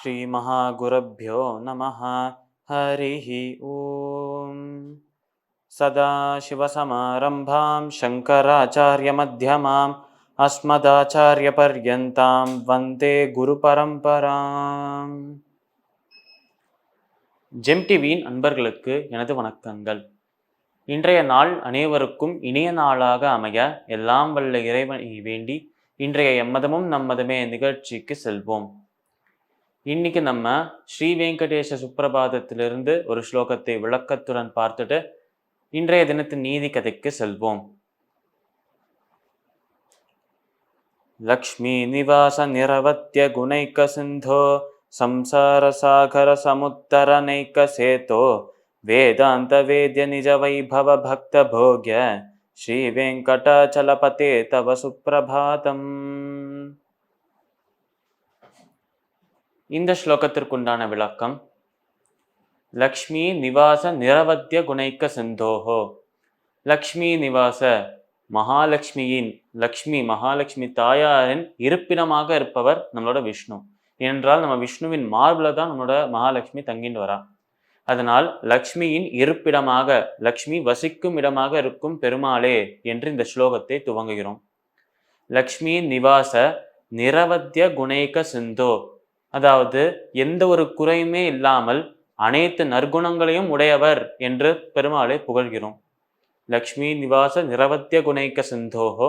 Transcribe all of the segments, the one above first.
श्रीमहागुरुभ्यो नमः। हरिः ॐ। सदाशिवसमारम्भां शङ्कराचार्यमध्यमाम् अस्मदाचार्यपर्यन्तां वन्दे குருபரம்பராம். ஜெம் டிவியின் அன்பர்களுக்கு எனது வணக்கங்கள். இன்றைய நாள் அனைவருக்கும் இனிய நாளாக அமைய எல்லாம் வல்ல இறைவனை வேண்டி இன்றைய எம்மதமும் நம்மதமே நிகழ்ச்சிக்கு செல்வோம். இன்னைக்கு நம்ம ஸ்ரீ வெங்கடேச சுப்பிரபாதத்திலிருந்து ஒரு ஸ்லோகத்தை விளக்கத்துடன் பார்த்துட்டு இன்றைய தினத்தின் நீதி கதைக்கு செல்வோம். லக்ஷ்மி நிவாச நிரவத்ய குணைக்க சிந்தோ சம்சார சாகர சமுத்தரணைக்க சேதோ வேதாந்த வேத்ய நிஜ வைபவ பக்த போக்ய ஸ்ரீ வெங்கடாச்சலபதே தவ சுப்பிரபாதம். இந்த ஸ்லோகத்திற்குண்டான விளக்கம்: லக்ஷ்மி நிவாச நிரவத்ய குணைக்க சிந்தோஹோ. லக்ஷ்மி நிவாச, மகாலட்சுமியின், மகாலட்சுமி தாயாரின் இருப்பிடமாக இருப்பவர் நம்மளோட விஷ்ணு. ஏனென்றால் நம்ம விஷ்ணுவின் மார்பில் தான் நம்மளோட மகாலட்சுமி தங்கிட்டு வரா. அதனால் லக்ஷ்மியின் இருப்பிடமாக, லக்ஷ்மி வசிக்கும் இடமாக இருக்கும் பெருமாளே என்று இந்த ஸ்லோகத்தை துவங்குகிறோம். லக்ஷ்மி நிவாச நிரவத்ய குணைக்க சிந்தோ, அதாவது எந்த ஒரு குறையுமே இல்லாமல் அனைத்து நற்குணங்களையும் உடையவர் என்று பெருமாளை புகழ்கிறோம். லக்ஷ்மி நிவாச நிரவத்ய குணைக்க சிந்தோஹோ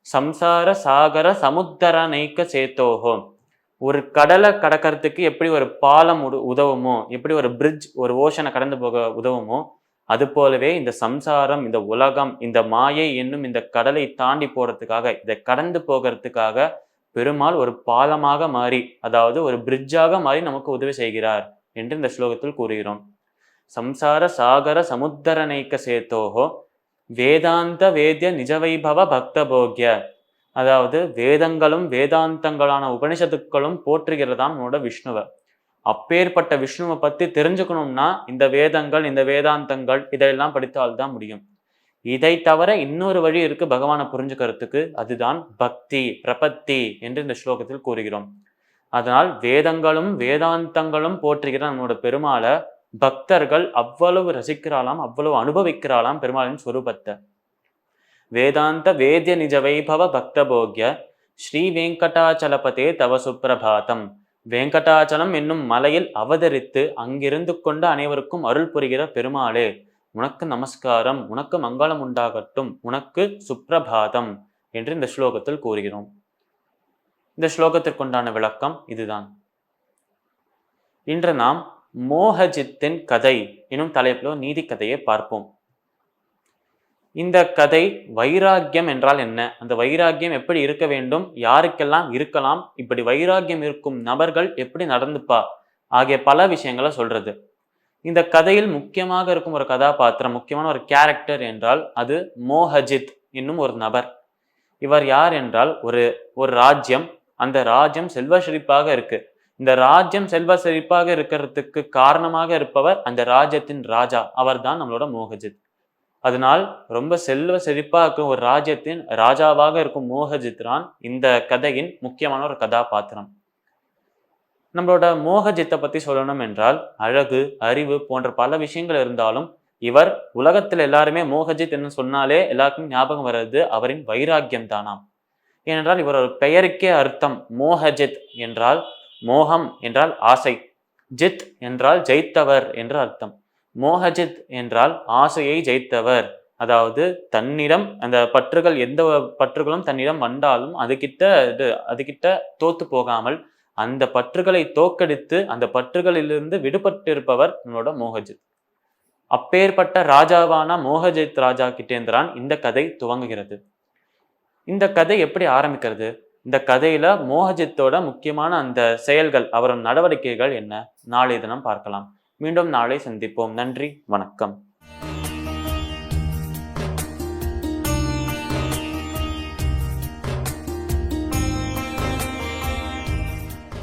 சம்சார சாகர சமுத்தர நைக்க சேத்தோஹோ. ஒரு கடலை கடக்கிறதுக்கு எப்படி ஒரு பாலம் உதவுமோ, எப்படி ஒரு பிரிட்ஜ், ஒரு ஓஷனை கடந்து போக உதவுமோ, அது போலவே இந்த சம்சாரம், இந்த உலகம், இந்த மாயை என்னும் இந்த கடலை தாண்டி போறதுக்காக, இதை கடந்து போகிறதுக்காக பெருமாள் ஒரு பாலமாக மாறி, அதாவது ஒரு பிரிட்ஜாக மாறி நமக்கு உதவி செய்கிறார் என்று இந்த ஸ்லோகத்தில் கூறுகிறோம். சம்சார சாகர சமுத்தரணைக்க சேத்தோஹோ வேதாந்த வேத்ய நிஜவைபவ பக்த போக்ய. அதாவது வேதங்களும் வேதாந்தங்களான உபனிஷத்துக்களும் போற்றுகிறதாம் நம்மளோட விஷ்ணுவை. அப்பேற்பட்ட விஷ்ணுவை பத்தி தெரிஞ்சுக்கணும்னா இந்த வேதங்கள், இந்த வேதாந்தங்கள் இதையெல்லாம் படித்தால்தான் முடியும். இதை தவிர இன்னொரு வழி இருக்கு பகவானை புரிஞ்சுக்கிறதுக்கு, அதுதான் பக்தி, பிரபத்தி என்று இந்த ஸ்லோகத்தில் கூறுகிறோம். அதனால் வேதங்களும் வேதாந்தங்களும் போற்றுகிற நம்மளோட பெருமாளை பக்தர்கள் அவ்வளவு ரசிக்கிறாளாம், அவ்வளவு அனுபவிக்கிறாளாம் பெருமாளின் ஸ்வரூபத்தை. வேதாந்த வேத்ய நிஜ வைபவ பக்த போக்ய ஸ்ரீ வெங்கடாச்சலபதே தவ சுப்பிரபாதம். வெங்கடாச்சலம் என்னும் மலையில் அவதரித்து அங்கிருந்து கொண்டு அனைவருக்கும் அருள் புரிகிற பெருமாளே, உனக்கு நமஸ்காரம், உனக்கு மங்களம் உண்டாகட்டும், உனக்கு சுப்பிரபாதம் என்று இந்த ஸ்லோகத்தில் கூறுகிறோம். இந்த ஸ்லோகத்திற்குண்டான விளக்கம் இதுதான். இன்று நாம் மோகஜித்தின் கதை எனும் தலைப்பில் நீதி கதையை பார்ப்போம். இந்த கதை வைராக்கியம் என்றால் என்ன, அந்த வைராக்கியம் எப்படி இருக்க வேண்டும், யாருக்கெல்லாம் இருக்கலாம், இப்படி வைராக்கியம் இருக்கும் நபர்கள் எப்படி நடந்துப்பா ஆகிய பல விஷயங்களை சொல்றது. இந்த கதையில் முக்கியமாக இருக்கும் ஒரு கதாபாத்திரம், முக்கியமான ஒரு கேரக்டர் என்றால் அது மோகஜித் என்னும் ஒரு நபர். இவர் யார் என்றால் ஒரு ராஜ்யம், அந்த ராஜ்யம் செல்வ செழிப்பாக இருக்கு. இந்த ராஜ்யம் செல்வ செழிப்பாக இருக்கிறதுக்கு காரணமாக இருப்பவர் அந்த ராஜ்யத்தின் ராஜா, அவர் தான் நம்மளோட மோகஜித். அதனால் ரொம்ப செல்வ செழிப்பா இருக்கும் ஒரு ராஜ்யத்தின் ராஜாவாக இருக்கும் மோகஜித் தான் இந்த கதையின் முக்கியமான ஒரு கதாபாத்திரம். நம்மளோட மோகஜித்தை பத்தி சொல்லணும் என்றால் அழகு, அறிவு போன்ற பல விஷயங்கள் இருந்தாலும் இவர் உலகத்தில் எல்லாருமே மோகஜித் என்று சொன்னாலே எல்லாருக்கும் ஞாபகம் வர்றது அவரின் வைராக்கியம் தானாம். ஏனென்றால் இவர் ஒரு பெயருக்கே அர்த்தம். மோகஜித் என்றால், மோகம் என்றால் ஆசை, ஜித் என்றால் ஜெயித்தவர் என்று அர்த்தம். மோகஜித் என்றால் ஆசையை ஜெயித்தவர். அதாவது தன்னிடம் அந்த பற்றுகள், எந்த பற்றுகளும் தன்னிடம் வந்தாலும் அதுகிட்ட தோத்து போகாமல் அந்த பற்றுகளை தோக்கடித்து அந்த பற்றுகளிலிருந்து விடுபட்டிருப்பவர் நம்மளோட மோகஜித். அப்பேற்பட்ட ராஜாவான மோகஜித் ராஜா கிட்டேந்திரான் இந்த கதை துவங்குகிறது. இந்த கதை எப்படி ஆரம்பிக்கிறது? இந்த கதையில மோகஜித்தோட முக்கியமான அந்த செயல்கள், அவரோட நடவடிக்கைகள் என்ன, நாளை தினம் பார்க்கலாம். மீண்டும் நாளை சந்திப்போம். நன்றி, வணக்கம்.